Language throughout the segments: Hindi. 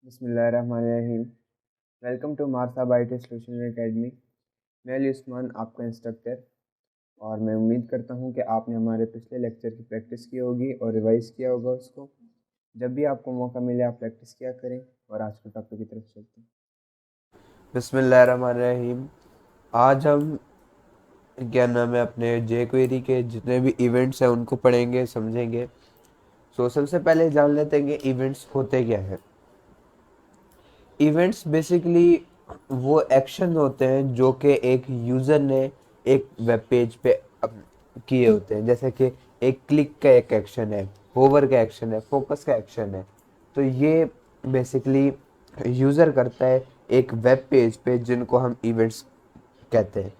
बिस्मिल्लाहिर्रहमानिर्रहीम। वेलकम टू मारसा बाइट सोल्यूशन एकेडमी। मैं अली उस्मान, आपका इंस्ट्रक्टर। और मैं उम्मीद करता हूं कि आपने हमारे पिछले लेक्चर की प्रैक्टिस की होगी और रिवाइज किया होगा उसको। जब भी आपको मौका मिले आप प्रैक्टिस किया करें। और आज के टॉपिक की तरफ चलते हैं। बिस्मिल्लाहिर्रहमानिर्रहीम। आज हम क्या नाम है अपने जे क्वेरी के जितने भी इवेंट्स हैं उनको पढ़ेंगे, समझेंगे। सबसे पहले जान लेते हैं कि इवेंट्स होते क्या है। इवेंट्स बेसिकली वो एक्शन होते हैं जो कि एक यूज़र ने एक वेब पेज पे किए होते हैं। जैसे कि एक क्लिक का एक एक्शन है, होवर का एक्शन है, फोकस का एक्शन है। तो ये बेसिकली यूज़र करता है एक वेब पेज पे, जिनको हम इवेंट्स कहते हैं।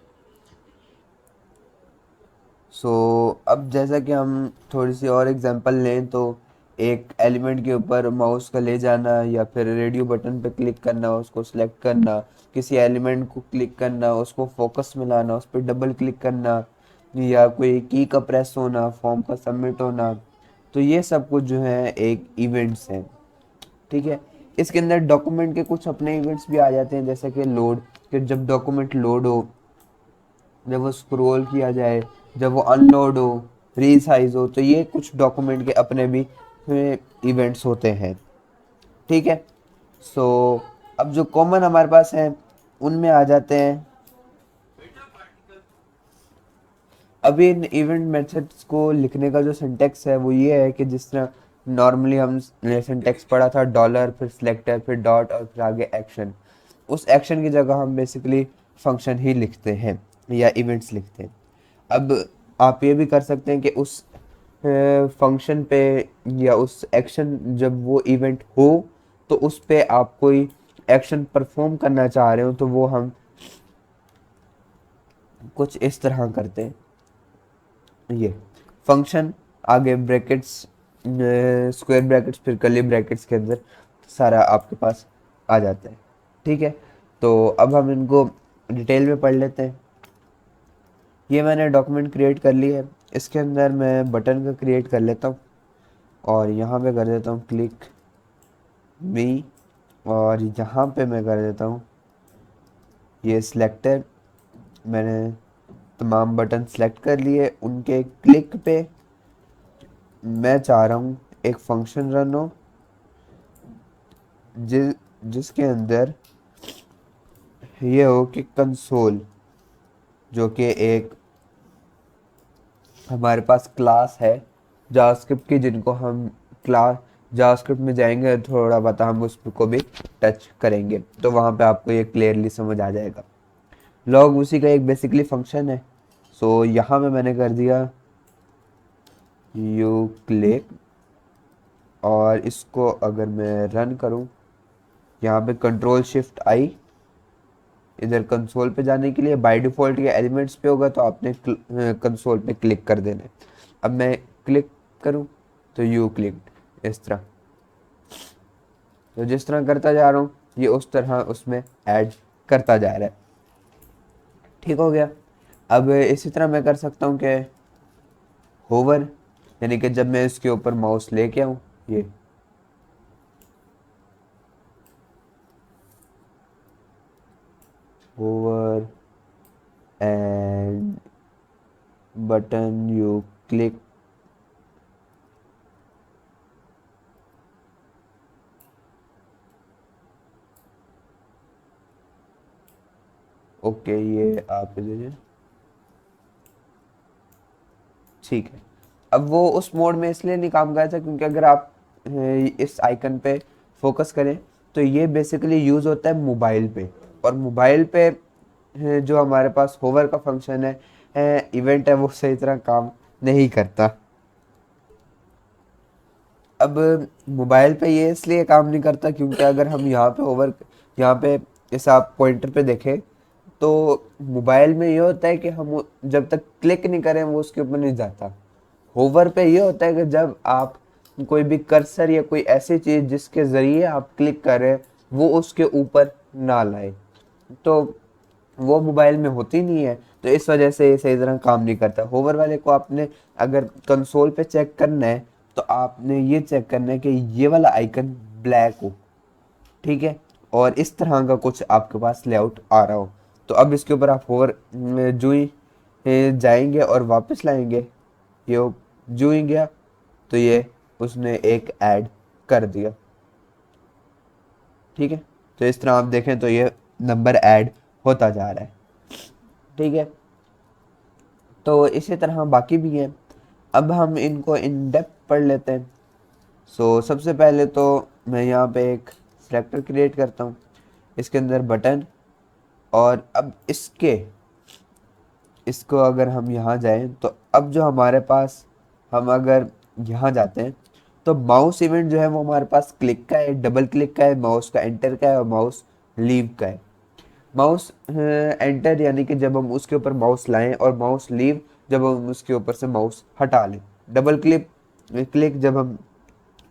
अब जैसा कि हम थोड़ी सी और एग्जांपल लें तो एक एलिमेंट के ऊपर माउस का ले जाना या फिर रेडियो बटन पे क्लिक करना, उसको सिलेक्ट करना, किसी एलिमेंट को क्लिक करना, उसको फोकस में लाना, उस पर डबल क्लिक करना, या कोई की का प्रेस होना, फॉर्म का सबमिट होना। तो ये सब कुछ जो है एक इवेंट्स हैं। ठीक है। इसके अंदर डॉक्यूमेंट के कुछ अपने इवेंट्स भी आ जाते हैं, जैसे कि लोड, कि जब डॉक्यूमेंट लोड हो, जब वो स्क्रॉल किया जाए, जब वो अनलोड हो, रीसाइज हो, तो ये कुछ डॉक्यूमेंट के अपने भी इवेंट्स होते हैं। ठीक है। सो अब जो कॉमन हमारे पास हैं उनमें आ जाते हैं। अभी इन इवेंट मेथड्स को लिखने का जो सिंटेक्स है वो ये है कि जिस तरह नॉर्मली हम ने सिंटेक्स पढ़ा था, डॉलर, फिर सिलेक्टर, फिर डॉट, और फिर आगे एक्शन। उस एक्शन की जगह हम बेसिकली फंक्शन ही लिखते हैं या इवेंट्स लिखते हैं। अब आप ये भी कर सकते हैं कि उस फंक्शन पे या उस एक्शन, जब वो इवेंट हो तो उस पे आप कोई एक्शन परफॉर्म करना चाह रहे हो, तो वो हम कुछ इस तरह करते हैं। ये फंक्शन, आगे ब्रैकेट्स, स्क्वायर ब्रैकेट्स, फिर कर्ली ब्रैकेट्स के अंदर सारा आपके पास आ जाता है। ठीक है। तो अब हम इनको डिटेल में पढ़ लेते हैं। ये मैंने डॉक्यूमेंट क्रिएट कर ली है। इसके अंदर मैं बटन का क्रिएट कर लेता हूँ और यहाँ पे कर देता हूँ क्लिक मी, और यहाँ पे मैं कर देता हूँ ये सिलेक्टर। मैंने तमाम बटन सेलेक्ट कर लिए। उनके क्लिक पे मैं चाह रहा हूँ एक फंक्शन रन हो जिसके अंदर ये हो कि कंसोल, जो कि एक हमारे पास क्लास है जावास्क्रिप्ट की, जिनको हम क्लास जावास्क्रिप्ट में जाएंगे थोड़ा बता हम उसको भी टच करेंगे, तो वहाँ पे आपको ये क्लियरली समझ आ जाएगा। लॉग उसी का एक बेसिकली फंक्शन है। यहाँ पे मैंने कर दिया यू क्लिक, और इसको अगर मैं रन करूँ, यहाँ पे कंट्रोल शिफ्ट आई इधर कंसोल पे जाने के लिए। बाय डिफ़ॉल्ट ये एलिमेंट्स पे होगा, तो आपने कंसोल पे क्लिक कर देना है। अब मैं क्लिक करूं तो यू क्लिक, इस तरह। तो जिस तरह करता जा रहा हूँ ये उस तरह उसमें ऐड करता जा रहा है। ठीक हो गया। अब इसी तरह मैं कर सकता हूँ कि होवर, यानी कि जब मैं इसके ऊपर माउस लेके आऊँ, ये hover and button you click. Okay, ये आप दीजिए। ठीक है। अब वो उस मोड में इसलिए नहीं काम करता क्योंकि अगर आप इस आइकन पे फोकस करें तो ये बेसिकली यूज़ होता है मोबाइल पे। और मोबाइल पे जो हमारे पास होवर का फंक्शन है, इवेंट है, वो सही तरह काम नहीं करता। अब मोबाइल पे ये इसलिए काम नहीं करता क्योंकि अगर हम यहाँ पे होवर, यहाँ पे इस आप पॉइंटर पे देखें तो मोबाइल में ये होता है कि हम जब तक क्लिक नहीं करें वो उसके ऊपर नहीं जाता। होवर पे ये होता है कि जब आप कोई भी कर्सर या कोई ऐसी चीज़ जिसके ज़रिए आप क्लिक करें वो उसके ऊपर ना लाए, तो वो मोबाइल में होती नहीं है। तो इस वजह से ये सही तरह काम नहीं करता। होवर वाले को आपने अगर कंसोल पे चेक करना है तो आपने ये चेक करना है कि ये वाला आइकन ब्लैक हो। ठीक है, और इस तरह का कुछ आपके पास लेआउट आ रहा हो। तो अब इसके ऊपर आप होवर जो ही जाएंगे और वापस लाएंगे, ये जो ही गया तो ये उसने एक ऐड कर दिया। ठीक है, तो इस तरह आप देखें तो ये नंबर ऐड होता जा रहा है। ठीक है, तो इसी तरह बाकी भी हैं। अब हम इनको इन डेप्थ पढ़ लेते हैं। सबसे पहले तो मैं यहाँ पे एक सेलेक्टर क्रिएट करता हूँ, इसके अंदर बटन, और अब इसको अगर हम यहाँ जाएं तो अब जो हमारे पास, हम अगर यहाँ जाते हैं तो माउस इवेंट जो है वो हमारे पास क्लिक का है, डबल क्लिक का है, माउस का एंटर का है, और माउस लीव का है। माउस एंटर यानी कि जब हम उसके ऊपर माउस लाएं, और माउस लीव जब हम उसके ऊपर से माउस हटा लें। डबल क्लिक जब हम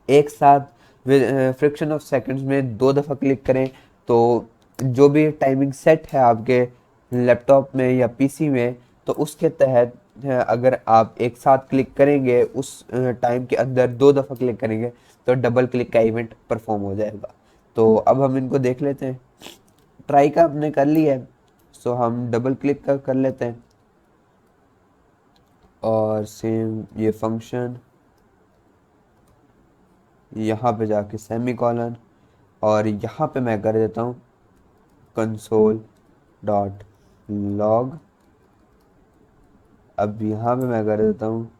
एक साथ फ्रिक्शन ऑफ सेकंड्स में 2 दफ़ा क्लिक करें, तो जो भी टाइमिंग सेट है आपके लैपटॉप में या पीसी में, तो उसके तहत अगर आप एक साथ क्लिक करेंगे, उस टाइम के अंदर 2 दफ़ा क्लिक करेंगे, तो डबल क्लिक का इवेंट परफॉर्म हो जाएगा। तो अब हम इनको देख लेते हैं। ट्राई का हमने कर लिया है, हम डबल क्लिक का कर लेते हैं, और सेम ये फंक्शन यहाँ पे जाके सेमी कॉलन, और यहाँ पे मैं कर देता हूँ कंसोल डॉट लॉग। अब यहाँ पे मैं कर देता हूँ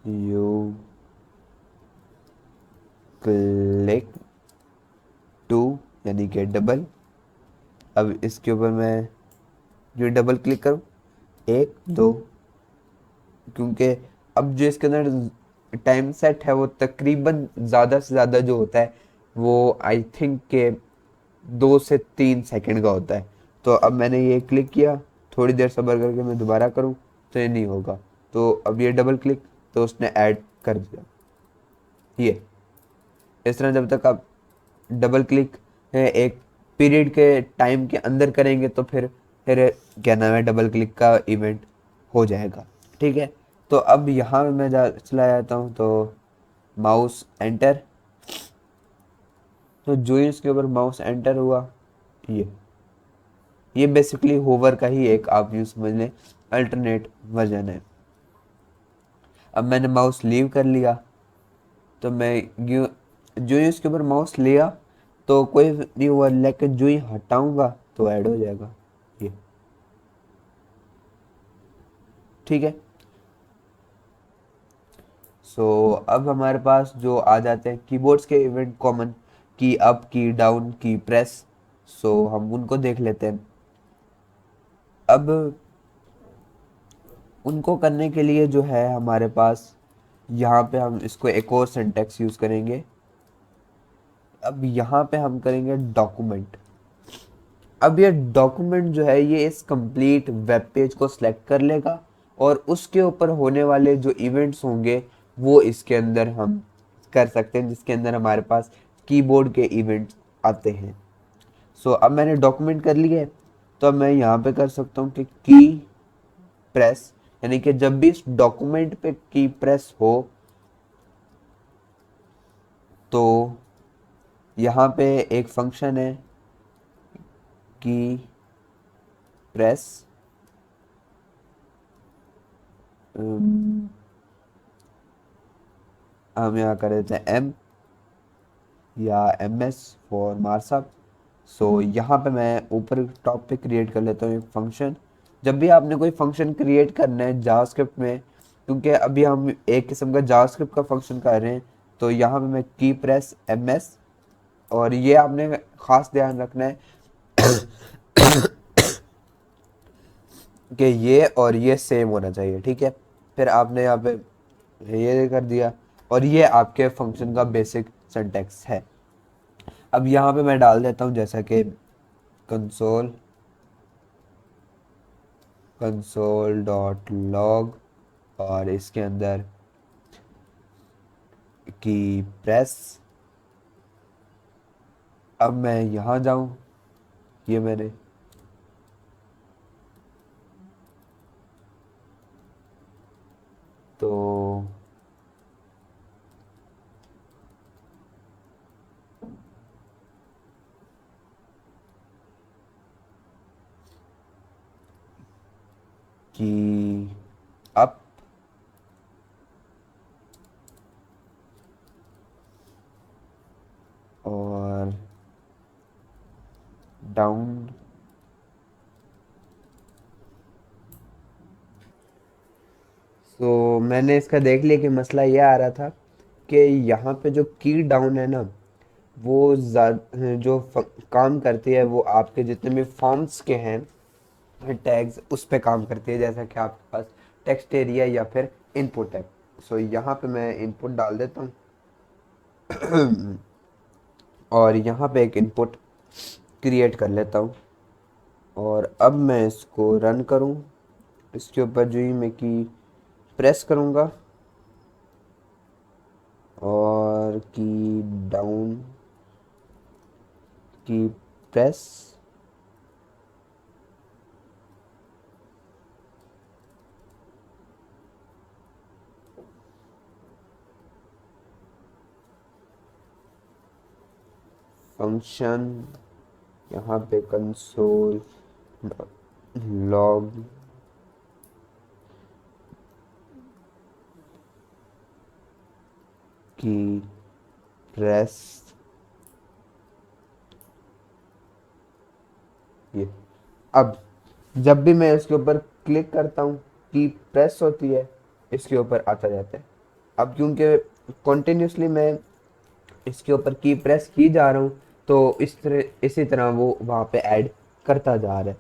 यू क्लिक टू, यानी कि डबल। अब इसके ऊपर मैं जो डबल क्लिक करूँ, 1 2, क्योंकि अब जो इसके अंदर टाइम सेट है वो तकरीबन ज़्यादा से ज़्यादा जो होता है वो आई थिंक के 2 से 3 सेकंड का होता है। तो अब मैंने ये क्लिक किया, थोड़ी देर सब्र करके मैं दोबारा करूँ तो ये नहीं होगा। तो अब ये डबल क्लिक, तो उसने ऐड कर दिया। ये इस तरह जब तक आप डबल क्लिक एक पीरियड के टाइम के अंदर करेंगे, तो फिर क्या नाम है, डबल क्लिक का इवेंट हो जाएगा। ठीक है, तो अब यहाँ मैं चला जाता हूँ, तो माउस एंटर, तो जो ही इसके ऊपर माउस एंटर हुआ, ये बेसिकली होवर का ही एक, आप यूँ समझ लें, अल्टरनेट वर्जन है। अब मैंने माउस लीव कर लिया, तो मैं जो ही इसके ऊपर माउस लिया तो कोई नहीं हुआ, लेकिन जो ही हटाऊंगा तो ऐड हो जाएगा ये। ठीक है, अब हमारे पास जो आ जाते हैं कीबोर्ड्स के इवेंट कॉमन, की अप, की डाउन, की प्रेस। हम उनको देख लेते हैं। अब उनको करने के लिए जो है हमारे पास, यहाँ पे हम इसको एक और सिंटैक्स यूज़ करेंगे। अब यहाँ पे हम करेंगे डॉक्यूमेंट। अब ये डॉक्यूमेंट जो है ये इस कंप्लीट वेब पेज को सिलेक्ट कर लेगा, और उसके ऊपर होने वाले जो इवेंट्स होंगे वो इसके अंदर हम कर सकते हैं, जिसके अंदर हमारे पास कीबोर्ड के इवेंट्स आते हैं। अब मैंने डॉक्यूमेंट कर लिया है, तो अब मैं यहाँ पे कर सकता हूँ कि की प्रेस, यानी कि जब भी इस डॉक्यूमेंट पे की प्रेस हो, तो यहाँ पे एक फंक्शन है की प्रेस, हम यहाँ कर देते हैं एम या एम एस फॉर मार्कअप। यहाँ पे मैं ऊपर टॉप पे क्रिएट कर लेता हूँ एक फंक्शन। जब भी आपने कोई फंक्शन क्रिएट करना है जावास्क्रिप्ट में, क्योंकि अभी हम एक किस्म का जावास्क्रिप्ट का फंक्शन कर रहे हैं, तो यहाँ पे मैं की प्रेस एम एस, और ये आपने खास ध्यान रखना है कि ये और ये सेम होना चाहिए। ठीक है, फिर आपने यहाँ पे ये कर दिया, और ये आपके फंक्शन का बेसिक सिंटैक्स है। अब यहाँ पे मैं डाल देता हूँ जैसा कि कंसोल कंसोल डॉट लॉग, और इसके अंदर की प्रेस। अब मैं यहाँ जाऊँ, ये मैंने तो की अप और डाउन। तो मैंने इसका देख लिया कि मसला ये आ रहा था कि यहाँ पे जो की डाउन है ना, वो जो काम करती है वो आपके जितने भी फॉर्म्स के हैं टैग्स उस पे काम करती है, जैसा कि आपके पास टेक्स्ट एरिया या फिर इनपुट है। सो यहाँ पे मैं इनपुट डाल देता हूँ और यहाँ पे एक इनपुट क्रिएट कर लेता हूँ और अब मैं इसको रन करूँ। इसके ऊपर जो ही मैं की प्रेस करूँगा और की डाउन की प्रेस, फंक्शन यहाँ पे कंसोल लॉग की प्रेस, ये अब जब भी मैं इसके ऊपर क्लिक करता हूँ की प्रेस होती है, इसके ऊपर आता जाता है। अब क्योंकि कॉन्टिन्यूसली मैं इसके ऊपर की प्रेस की जा रहा हूँ तो इसी तरह वो वहाँ पे ऐड करता जा रहा है।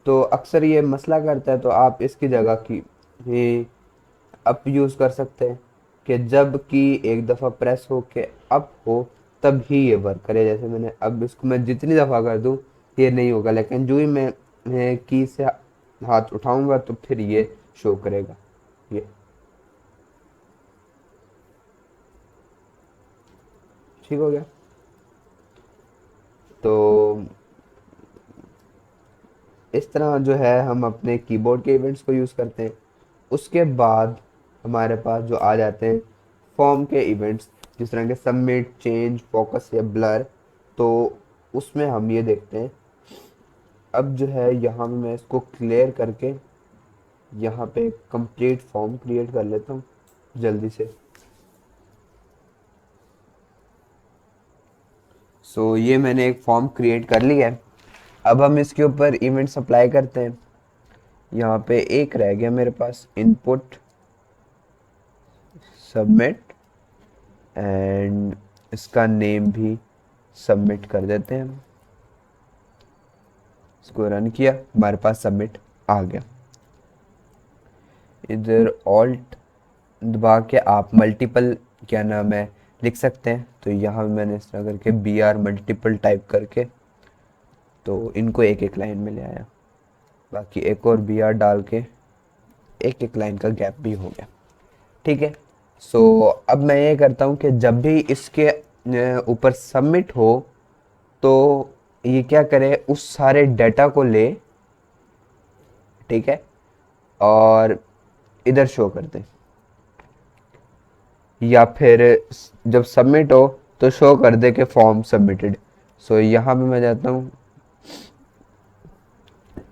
तो अक्सर ये मसला करता है, तो आप इसकी जगह की ये अप यूज़ कर सकते हैं कि जब की एक दफ़ा प्रेस हो के अप हो तब ही ये वर्क करे। जैसे मैंने अब इसको मैं जितनी दफ़ा कर दूँ ये नहीं होगा, लेकिन जो ही मैं की से हाथ उठाऊंगा तो फिर ये शो करेगा। ये ठीक हो गया। तो इस तरह जो है हम अपने कीबोर्ड के इवेंट्स को यूज़ करते हैं। उसके बाद हमारे पास जो आ जाते हैं फॉर्म के इवेंट्स, जिस तरह के सबमिट, चेंज, फोकस या ब्लर। तो उसमें हम ये देखते हैं, अब जो है यहाँ पे मैं इसको क्लियर करके यहाँ पे कंप्लीट फॉर्म क्रिएट कर लेता हूँ जल्दी से। सो ये मैंने एक फॉर्म क्रिएट कर लिया है। अब हम इसके ऊपर इवेंट्स अप्लाई करते हैं। यहाँ पे एक रह गया मेरे पास, इनपुट सबमिट, एंड इसका नेम भी सबमिट कर देते हैं हम। इसको रन किया, हमारे पास सबमिट आ गया। इधर ऑल्ट दबा के आप मल्टीपल क्या नाम है लिख सकते हैं। तो यहाँ मैंने इस तरह करके बी आर मल्टीपल टाइप करके तो इनको एक एक लाइन में ले आया। बाकी एक और बी आर डाल के एक एक लाइन का गैप भी हो गया। ठीक है। सो अब मैं ये करता हूँ कि जब भी इसके ऊपर सबमिट हो तो ये क्या करे, उस सारे डाटा को ले, ठीक है, और इधर शो कर दे, या फिर जब सबमिट हो तो शो कर दे कि फॉर्म सबमिटेड। सो यहाँ पे मैं जाता हूँ,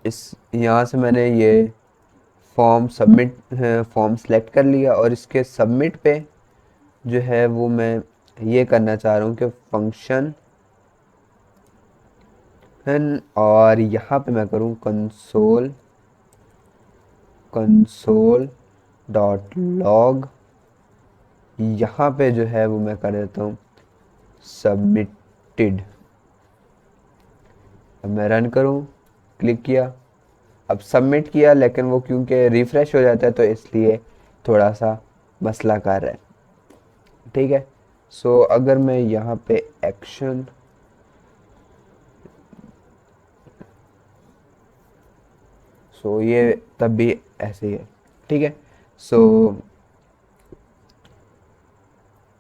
इस यहाँ से मैंने ये फॉर्म सेलेक्ट कर लिया और इसके सबमिट पे जो है वो मैं ये करना चाह रहा हूँ कि फंक्शन और यहाँ पे मैं करूँ कंसोल कंसोल डॉट लॉग। यहाँ पे जो है वो मैं कर देता हूँ सबमिटेड। अब मैं रन करूँ, क्लिक किया, अब सबमिट किया, लेकिन वो क्योंकि रिफ़्रेश हो जाता है तो इसलिए थोड़ा सा मसला कर रहा है। ठीक है। सो अगर मैं यहाँ पे एक्शन ये तब भी ऐसे ही है। ठीक है। सो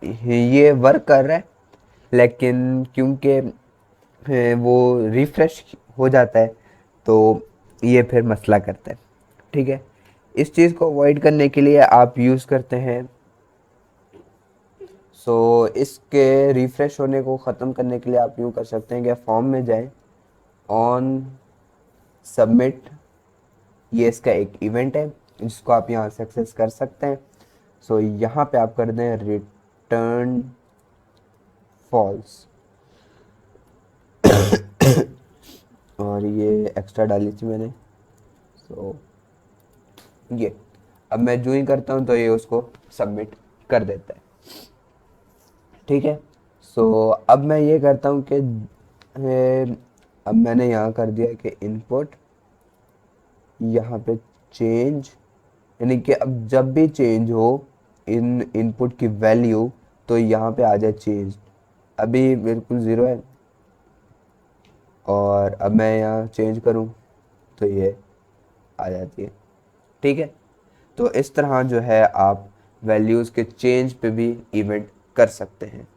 ये वर्क कर रहा है, लेकिन क्योंकि वो रिफ्रेश हो जाता है तो ये फिर मसला करता है। ठीक है। इस चीज़ को अवॉइड करने के लिए आप यूज़ करते हैं, इसके रिफ्रेश होने को ख़त्म करने के लिए आप यूँ कर सकते हैं कि फॉर्म में जाएं, ऑन सबमिट ये इसका एक इवेंट है जिसको आप यहाँ से एक्सेस कर सकते हैं। सो यहाँ पे आप कर दें रिटर्न फॉल्स, और ये एक्स्ट्रा डाली थी मैंने। सो ये अब मैं जो ही करता हूँ तो ये उसको सबमिट कर देता है। ठीक है। सो अब मैं ये करता हूँ कि अब मैंने यहाँ कर दिया कि इनपुट, यहाँ पे चेंज, यानी कि अब जब भी चेंज हो इन इनपुट की वैल्यू तो यहाँ पे आ जाए चेंज। अभी बिल्कुल ज़ीरो है, और अब मैं यहाँ चेंज करूँ तो ये आ जाती है। ठीक है। तो इस तरह जो है आप वैल्यूज़ के चेंज पे भी इवेंट कर सकते हैं।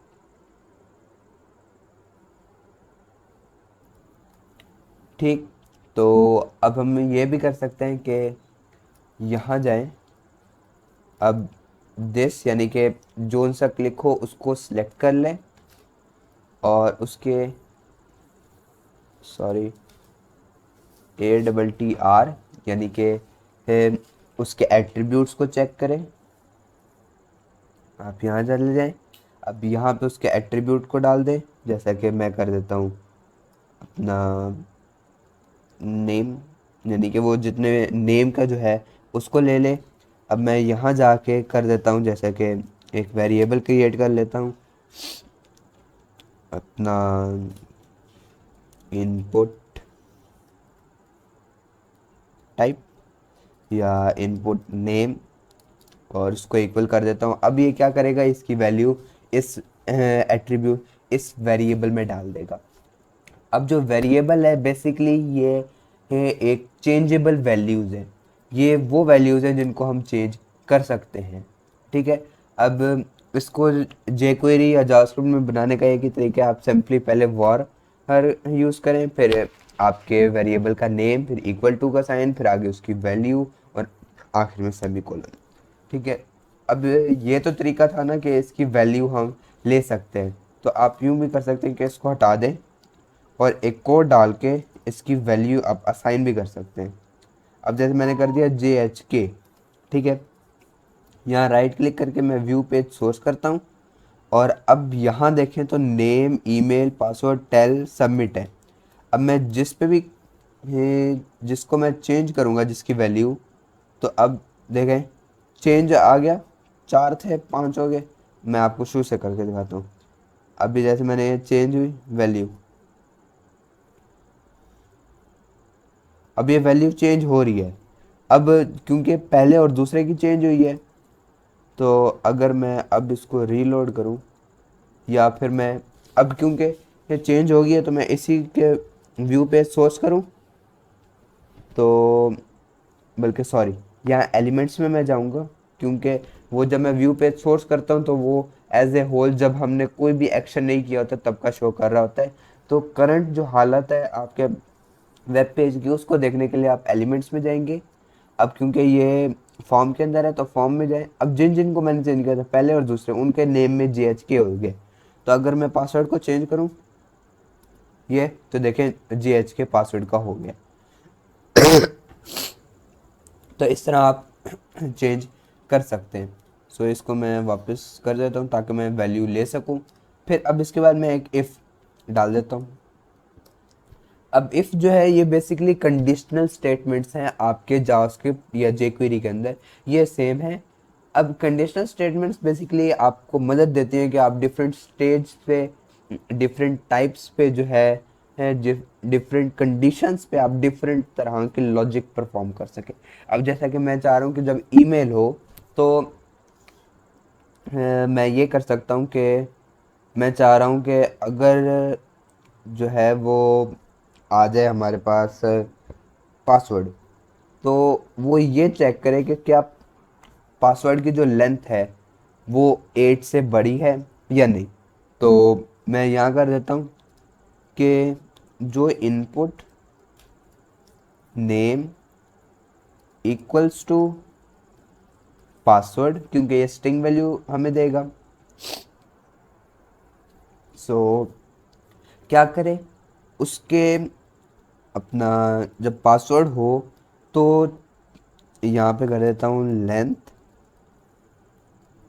ठीक। तो अब हम ये भी कर सकते हैं कि यहाँ जाएं, अब दिस यानी कि जोन सा क्लिक हो उसको सिलेक्ट कर लें, और उसके सॉरी ATTR यानी कि उसके एट्रीब्यूट्स को चेक करें। आप यहाँ चले जाएं, अब यहाँ पे उसके एट्रीब्यूट को डाल दें, जैसा कि मैं कर देता हूँ अपना नेम, यानी कि वो जितने नेम का जो है उसको ले ले। अब मैं यहाँ जाके कर देता हूँ जैसे कि एक वेरिएबल क्रिएट कर लेता हूँ, अपना इनपुट टाइप या इनपुट नेम, और उसको इक्वल कर देता हूँ। अब ये क्या करेगा, इसकी वैल्यू इस एट्रीब्यूट इस वेरिएबल में डाल देगा। अब जो वेरिएबल है बेसिकली ये है एक चेंजेबल वैल्यूज़ है, ये वो वैल्यूज़ हैं जिनको हम चेंज कर सकते हैं। ठीक है। अब इसको jQuery या जावास्क्रिप्ट में बनाने का एक ही तरीका है, आप सिंपली पहले वॉर हर यूज़ करें, फिर आपके वेरिएबल का नेम, फिर इक्वल टू का साइन, फिर आगे उसकी वैल्यू, और आखिर में सेमीकोलन। ठीक है। अब ये तो तरीका था ना कि इसकी वैल्यू हम ले सकते हैं, तो आप यूँ भी कर सकते हैं कि इसको हटा दें और एक कोड डाल के इसकी वैल्यू आप असाइन भी कर सकते हैं। अब जैसे मैंने कर दिया JHK। ठीक है। यहाँ राइट क्लिक करके मैं व्यू पेज सोर्स करता हूँ, और अब यहाँ देखें तो name, email, password, tel, submit है। अब मैं जिस पे भी जिसको मैं चेंज करूँगा जिसकी वैल्यू, तो अब देखें चेंज आ गया, 4 थे 5 हो गए। मैं आपको शुरू से करके दिखाता हूँ। अभी जैसे मैंने ये चेंज हुई वैल्यू, अब ये वैल्यू चेंज हो रही है। अब क्योंकि पहले और दूसरे की चेंज हुई है, तो अगर मैं अब इसको रीलोड करूं, या फिर मैं अब क्योंकि ये चेंज हो गई है तो मैं इसी के व्यू पे सोर्स करूं, तो बल्कि सॉरी यहाँ एलिमेंट्स में मैं जाऊंगा, क्योंकि वो जब मैं व्यू पे सोर्स करता हूँ तो वो एज ए होल जब हमने कोई भी एक्शन नहीं किया होता तब का शो कर रहा होता है। तो करंट जो हालत है आपके वेब पेज की उसको देखने के लिए आप एलिमेंट्स में जाएंगे। अब क्योंकि ये फॉर्म के अंदर है तो फॉर्म में जाए। अब जिन जिन को मैंने चेंज किया था पहले और दूसरे, उनके नेम में JHK हो गए। तो अगर मैं पासवर्ड को चेंज करूं ये, तो देखें JHK पासवर्ड का हो गया। तो इस तरह आप चेंज कर सकते हैं। सो इसको मैं वापस कर देता हूँ ताकि मैं वैल्यू ले सकूँ। फिर अब इसके बाद मैं एक इफ़ डाल देता हूँ। अब इफ़ जो है ये बेसिकली कंडीशनल स्टेटमेंट्स हैं आपके जावास्क्रिप्ट या jQuery के अंदर, ये सेम है। अब कंडीशनल स्टेटमेंट्स बेसिकली आपको मदद देती हैं कि आप डिफरेंट स्टेज पे, डिफरेंट टाइप्स पे जो है डिफरेंट कंडीशंस पे आप डिफरेंट तरह के लॉजिक परफॉर्म कर सकें। अब जैसा कि मैं चाह रहा हूँ कि जब ईमेल हो तो मैं ये कर सकता हूँ कि मैं चाह रहा हूँ कि अगर जो है वो आ जाए हमारे पास पासवर्ड, तो वो ये चेक करे कि क्या पासवर्ड की जो लेंथ है वो 8 से बड़ी है या नहीं। तो मैं यहाँ कर देता हूँ कि जो input name equals to password, क्योंकि ये स्ट्रिंग वैल्यू हमें देगा। सो क्या करें उसके, अपना जब पासवर्ड हो तो यहाँ पे कर देता हूँ लेंथ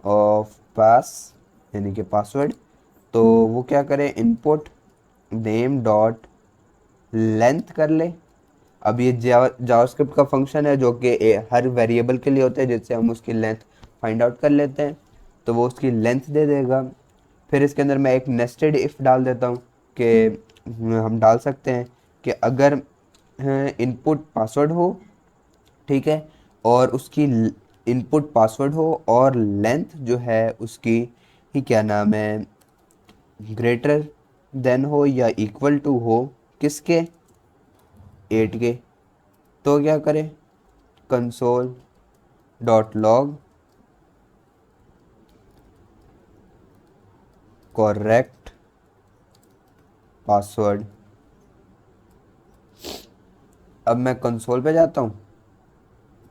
ऑफ पास, यानी कि पासवर्ड। तो वो क्या करे, इनपुट नेम डॉट लेंथ कर ले। अब ये जावास्क्रिप्ट का फंक्शन है जो कि हर वेरिएबल के लिए होता है, जिससे हम उसकी लेंथ फाइंड आउट कर लेते हैं। तो वो उसकी लेंथ दे देगा। फिर इसके अंदर मैं एक नेस्टेड इफ़ डाल देता हूँ कि हम डाल सकते हैं कि अगर इनपुट पासवर्ड हो, ठीक है, और उसकी इनपुट पासवर्ड हो और लेंथ जो है उसकी ही क्या नाम है, ग्रेटर देन हो या इक्वल टू हो किसके, 8 के। तो क्या करें, console dot log correct password. अब मैं कंसोल पे जाता हूँ,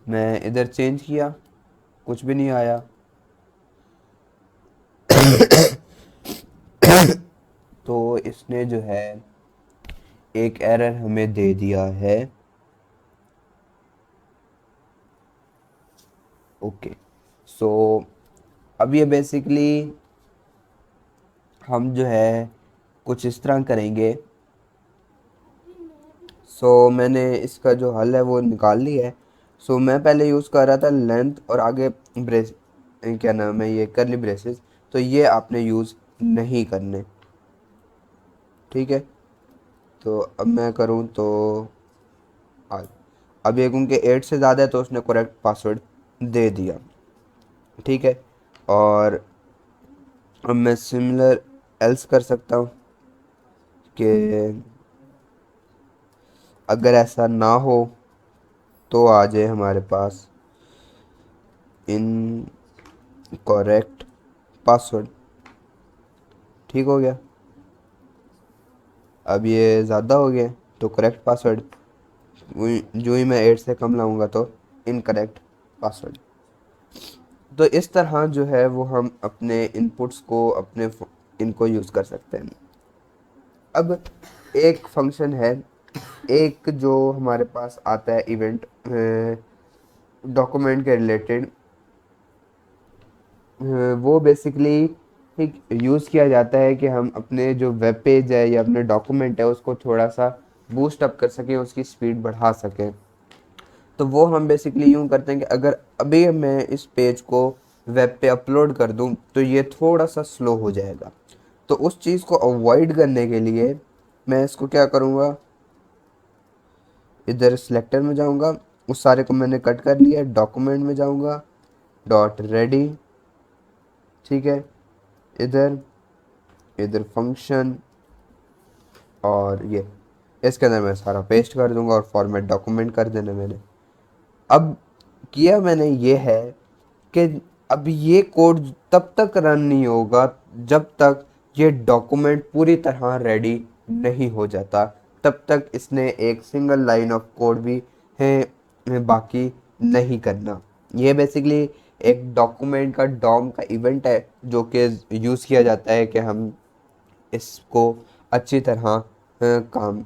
मैं इधर चेंज किया, कुछ भी नहीं आया। तो इसने जो है एक एरर हमें दे दिया है। ओके, सो अब ये बेसिकली हम जो है कुछ इस तरह करेंगे। मैंने इसका जो हल है वो निकाल लिया है। मैं पहले यूज़ कर रहा था लेंथ और आगे ब्रेस, क्या नाम है, ये करली ब्रेसेस। तो ये आपने यूज़ नहीं करने, ठीक है। तो अब मैं करूँ तो आ- अब ये क्योंकि 8 से ज़्यादा है तो उसने करेक्ट पासवर्ड दे दिया, ठीक है। और अब मैं सिमिलर एल्स कर सकता हूँ कि अगर ऐसा ना हो तो आ जाए हमारे पास इन करेक्ट पासवर्ड, ठीक हो गया। अब ये ज़्यादा हो गया तो करेक्ट पासवर्ड, जो ही मैं 8 से कम लाऊंगा तो इनकरेक्ट पासवर्ड। तो इस तरह जो है वो हम अपने इनपुट्स को अपने इनको यूज़ कर सकते हैं। अब एक फंक्शन है, एक जो हमारे पास आता है इवेंट डॉक्यूमेंट के रिलेटेड, वो बेसिकली एक यूज़ किया जाता है कि हम अपने जो वेब पेज है या अपने डॉक्यूमेंट है उसको थोड़ा सा बूस्ट अप कर सकें, उसकी स्पीड बढ़ा सकें। तो वो हम बेसिकली यूँ करते हैं कि अगर अभी मैं इस पेज को वेब पे अपलोड कर दूँ तो ये थोड़ा सा स्लो हो जाएगा। तो उस चीज़ को अवॉइड करने के लिए मैं इसको क्या करूँगा, इधर सिलेक्टर में जाऊँगा, उस सारे को मैंने कट कर लिया, डॉक्यूमेंट में जाऊँगा, डॉट रेडी, ठीक है, इधर इधर फंक्शन, और ये इसके अंदर मैं सारा पेस्ट कर दूंगा और फॉर्मेट डॉक्यूमेंट कर देना मैंने। अब किया मैंने ये है कि अब ये कोड तब तक रन नहीं होगा जब तक ये डॉक्यूमेंट पूरी तरह रेडी नहीं हो जाता, तब तक इसने एक सिंगल लाइन ऑफ कोड भी है बाकी नहीं करना। ये बेसिकली एक डॉक्यूमेंट का डॉम का इवेंट है जो कि यूज़ किया जाता है कि हम इसको अच्छी तरह काम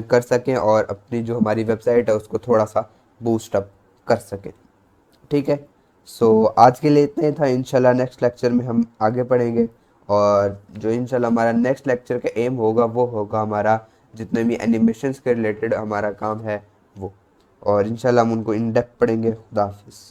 कर सकें और अपनी जो हमारी वेबसाइट है उसको थोड़ा सा बूस्ट अप कर सकें, ठीक है। आज के लिए इतना ही था। इंशाल्लाह नेक्स्ट लेक्चर में हम आगे पढ़ेंगे, और जो इंशाल्लाह हमारा नेक्स्ट लेक्चर का एम होगा वो होगा हमारा जितने भी एनिमेशंस के रिलेटेड हमारा काम है वो, और इंशाल्लाह हम उनको इन डेप्थ पढ़ेंगे। खुदा हाफिज़।